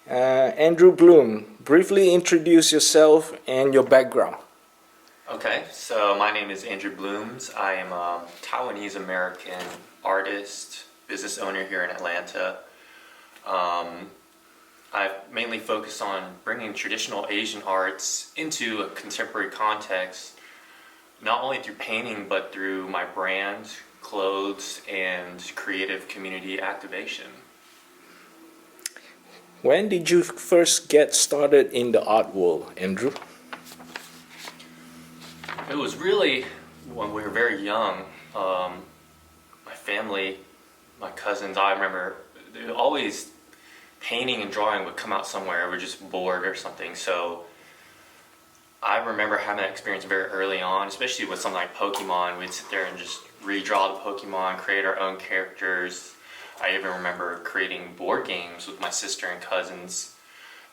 Andrew Bloom, briefly introduce yourself and your background. Okay, so my name is Andrew Blooms. I am a Taiwanese American artist, business owner here in Atlanta. I mainly focus on bringing traditional Asian arts into a contemporary context, not only through painting, but through my brand, clothes, and creative community activation. When did you first get started in the art world, Andrew? It was really when we were very young. My family, my cousins, I remember they always painting and drawing would come out somewhere. We're just bored or something. So I remember having that experience very early on, especially with something like Pokemon. We'd sit there and just redraw the Pokemon, create our own characters. I even remember creating board games with my sister and cousins,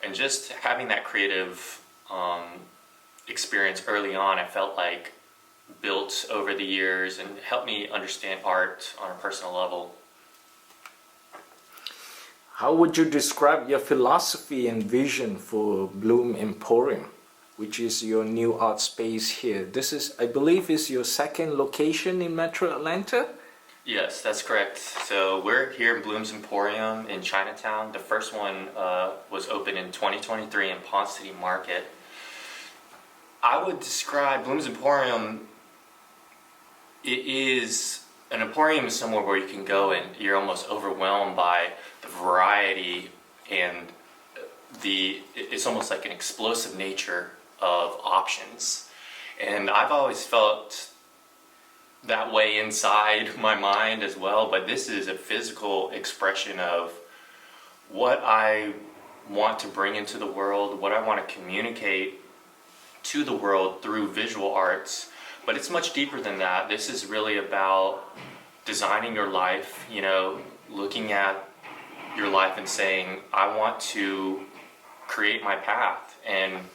and just having that creative experience early on, I felt like built over the years and helped me understand art on a personal level. How would you describe your philosophy and vision for Bloom Emporium, which is your new art space here? This is, I believe, is your second location in Metro Atlanta? Yes, that's correct. So we're here in Bloom's Emporium in Chinatown. The first one was opened in 2023 in Ponce City Market. I would describe Bloom's Emporium, it is, an emporium is somewhere where you can go and you're almost overwhelmed by the variety and it's almost like an explosive nature of options. And I've always felt that way inside my mind as well, but this is a physical expression of what I want to bring into the world, what I want to communicate to the world through visual arts. But it's much deeper than that. This is really about designing your life, looking at your life and saying, I want to create my path. And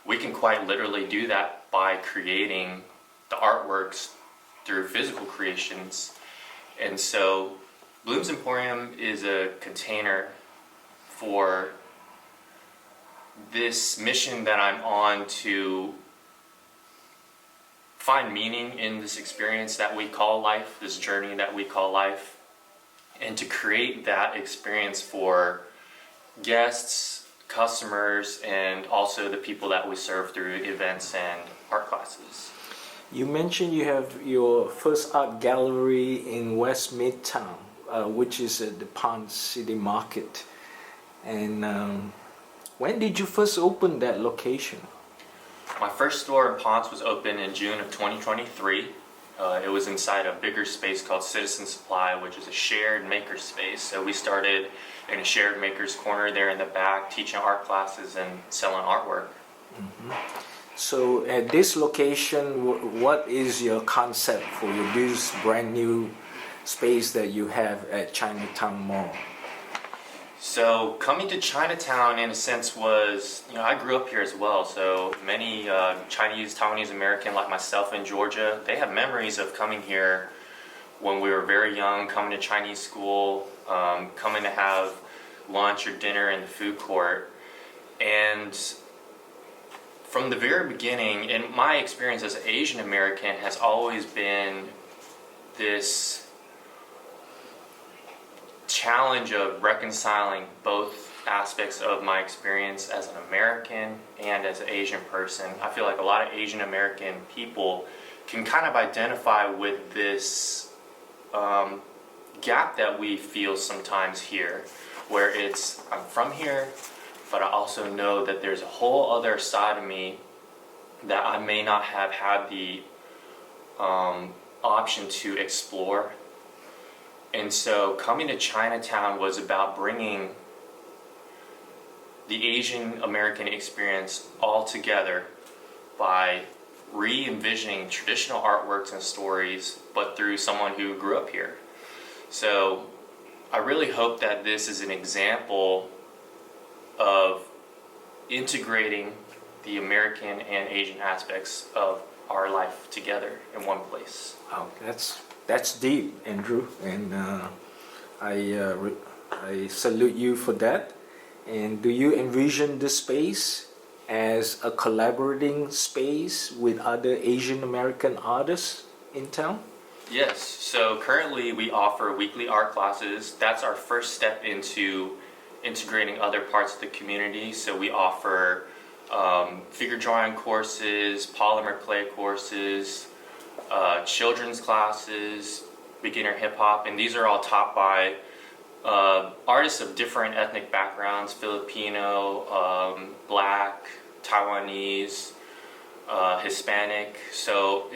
we can quite literally do that by creating the artworks through physical creations. And so Bloom's Emporium is a container for this mission that I'm on to find meaning in this experience that we call life, this journey that we call life, and to create that experience for guests, customers, and also the people that we serve through events and art classes. You mentioned you have your first art gallery in West Midtown, which is at the Ponce City Market. And when did you first open that location? My first store in Ponce was opened in June of 2023. It was inside a bigger space called Citizen Supply, which is a shared maker space. So we started in a shared maker's corner there in the back, teaching art classes and selling artwork. Mm-hmm. So at this location, what is your concept for this brand new space that you have at Chinatown Mall? So coming to Chinatown in a sense was, I grew up here as well. So many Chinese, Taiwanese American like myself in Georgia, they have memories of coming here when we were very young, coming to Chinese school, coming to have lunch or dinner in the food court. And from the very beginning, in my experience as an Asian American, has always been this challenge of reconciling both aspects of my experience as an American and as an Asian person. I feel like a lot of Asian American people can kind of identify with this gap that we feel sometimes here, where it's, I'm from here, but I also know that there's a whole other side of me that I may not have had the option to explore. And so coming to Chinatown was about bringing the Asian American experience all together by re-envisioning traditional artworks and stories, but through someone who grew up here. So I really hope that this is an example of integrating the American and Asian aspects of our life together in one place. Oh, that's deep, Andrew, and I salute you for that. And do you envision this space as a collaborating space with other Asian American artists in town? Yes, so currently we offer weekly art classes. That's our first step into integrating other parts of the community. So we offer figure drawing courses, polymer clay courses, children's classes, beginner hip hop, and these are all taught by artists of different ethnic backgrounds: Filipino, Black, Taiwanese, Hispanic. So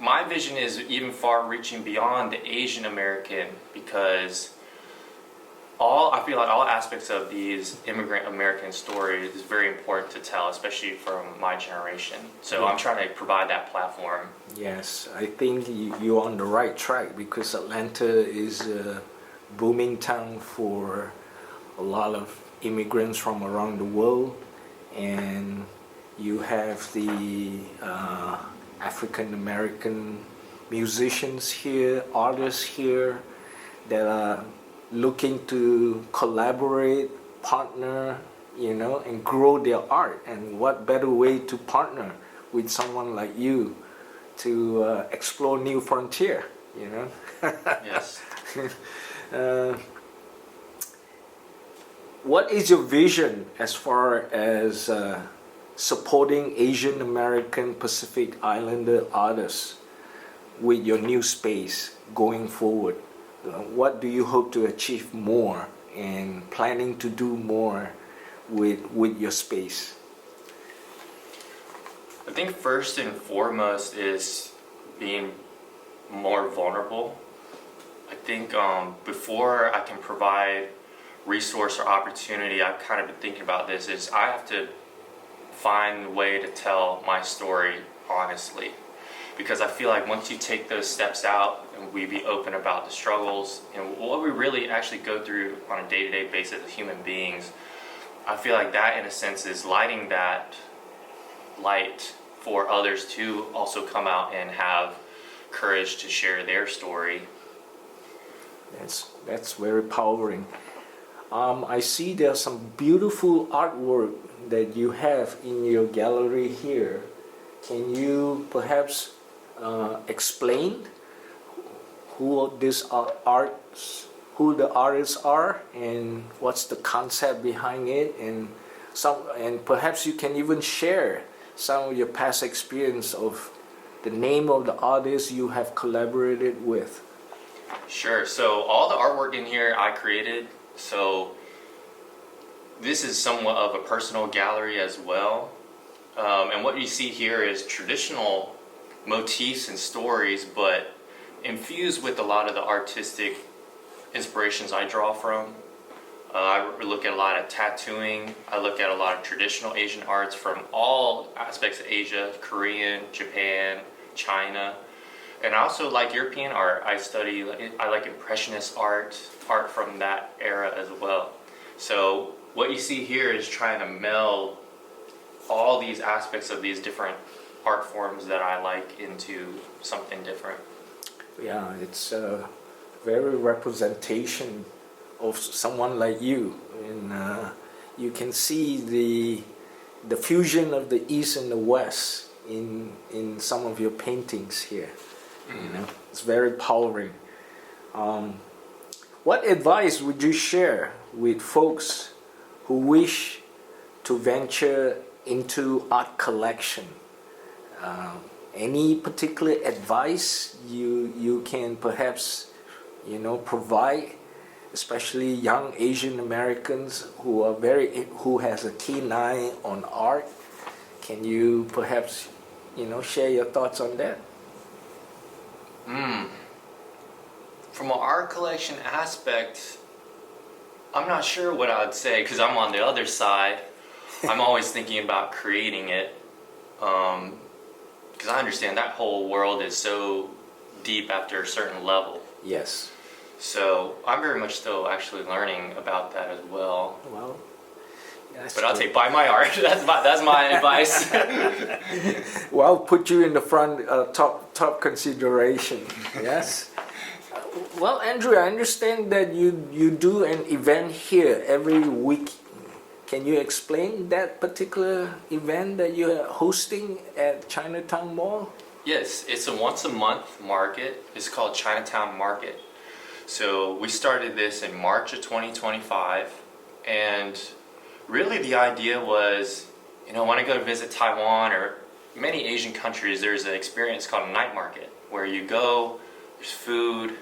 my vision is even far reaching beyond the Asian American, because I feel like all aspects of these immigrant American stories is very important to tell, especially from my generation. So I'm trying to provide that platform. Yes, I think you're on the right track, because Atlanta is a booming town for a lot of immigrants from around the world, and you have the African American musicians here, artists here that are looking to collaborate, partner, and grow their art. And what better way to partner with someone like you to explore new frontier, Yes. What is your vision as far as supporting Asian American Pacific Islander artists with your new space going forward? What do you hope to achieve more and planning to do more with your space? I think first and foremost is being more vulnerable. I think before I can provide resource or opportunity, I've kind of been thinking about this, is I have to find a way to tell my story honestly. Because I feel like once you take those steps out and we be open about the struggles and what we really actually go through on a day-to-day basis as human beings, I feel like that in a sense is lighting that light for others to also come out and have courage to share their story. That's very empowering. I see there's some beautiful artwork that you have in your gallery here. Can you perhaps explain who the artists are and what's the concept behind it, and perhaps you can even share some of your past experience of the name of the artists you have collaborated with? Sure. So all the artwork in here I created. So this is somewhat of a personal gallery as well. And what you see here is traditional motifs and stories, but infused with a lot of the artistic inspirations I draw from. I look at a lot of tattooing. I look at a lot of traditional Asian arts from all aspects of Asia: Korean, Japan, China. And I also like European art. I like Impressionist art from that era as well. So what you see here is trying to meld all these aspects of these different art forms that I like into something different. Yeah, it's a very representation of someone like you, and you can see the fusion of the East and the West in some of your paintings here. It's very empowering. What advice would you share with folks who wish to venture into art collection? Any particular advice you can perhaps provide, especially young Asian Americans who has a keen eye on art? Can you perhaps share your thoughts on that? From an art collection aspect, I'm not sure what I would say, because I'm on the other side. I'm always thinking about creating it, because I understand that whole world is so deep after a certain level. Yes. So I'm very much still actually learning about that as well. Well, but I'll take buy my art. That's my advice. Well, put you in the front, top consideration. Yes. Well, Andrew, I understand that you do an event here every week Can you explain that particular event that you're hosting at Chinatown Mall? Yes, it's a once a month market. It's called Chinatown Market. So we started this in March of 2025, and really the idea was, when I go to visit Taiwan or many Asian countries, there's an experience called a night market where you go, there's food,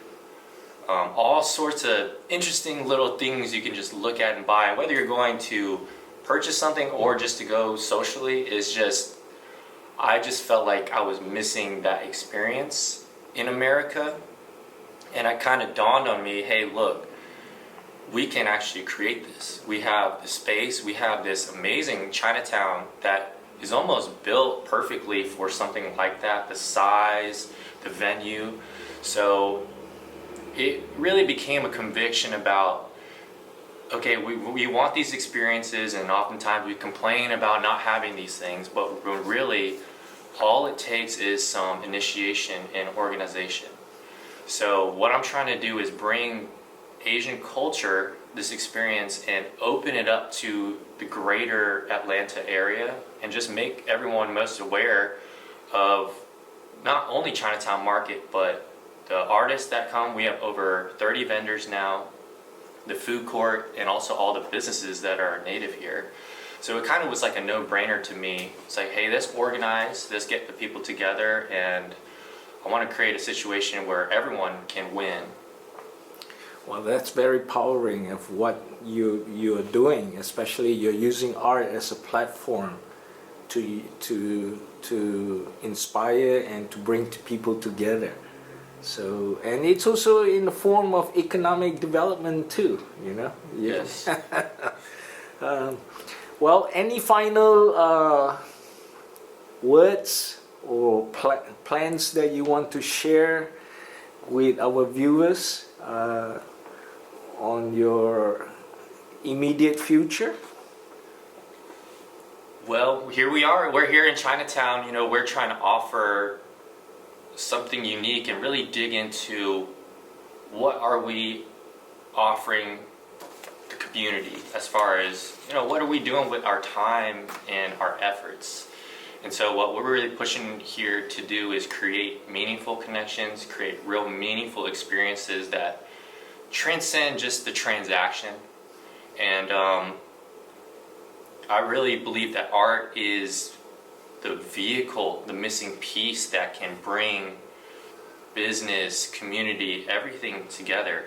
all sorts of interesting little things you can just look at and buy. And whether you're going to purchase something or just to go socially is just, I just felt like I was missing that experience in America. And it kind of dawned on me, hey, look, we can actually create this. We have the space, we have this amazing Chinatown that is almost built perfectly for something like that, the size, the venue. So it really became a conviction about, okay, we want these experiences, and oftentimes we complain about not having these things, but really all it takes is some initiation and organization. So what I'm trying to do is bring Asian culture, this experience, and open it up to the greater Atlanta area and just make everyone most aware of not only Chinatown Market, but the artists that come. We have over 30 vendors now, the food court, and also all the businesses that are native here. So it kind of was like a no-brainer to me. It's like, hey, let's organize, let's get the people together, and I want to create a situation where everyone can win. Well, that's very powering of what you're doing, especially you're using art as a platform to inspire and to bring people together. So, and it's also in the form of economic development too, Yes. Well, any final words or plans that you want to share with our viewers on your immediate future? Well, here we are. We're here in Chinatown. We're trying to offer something unique and really dig into what are we offering the community as far as, what are we doing with our time and our efforts. And so what we're really pushing here to do is create meaningful connections, create real meaningful experiences that transcend just the transaction. And I really believe that art is the vehicle, the missing piece that can bring business, community, everything together.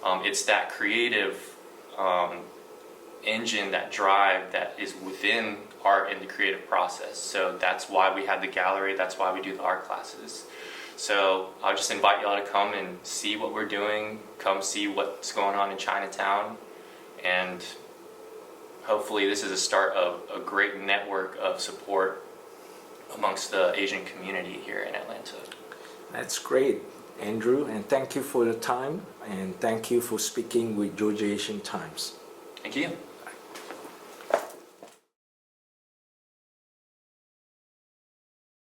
It's that creative engine, that drive that is within art and the creative process. So that's why we have the gallery, that's why we do the art classes. So I'll just invite y'all to come and see what we're doing, come see what's going on in Chinatown, and hopefully this is a start of a great network of support amongst the Asian community here in Atlanta. That's great, Andrew, and thank you for the time, and thank you for speaking with Georgia Asian Times. Thank you.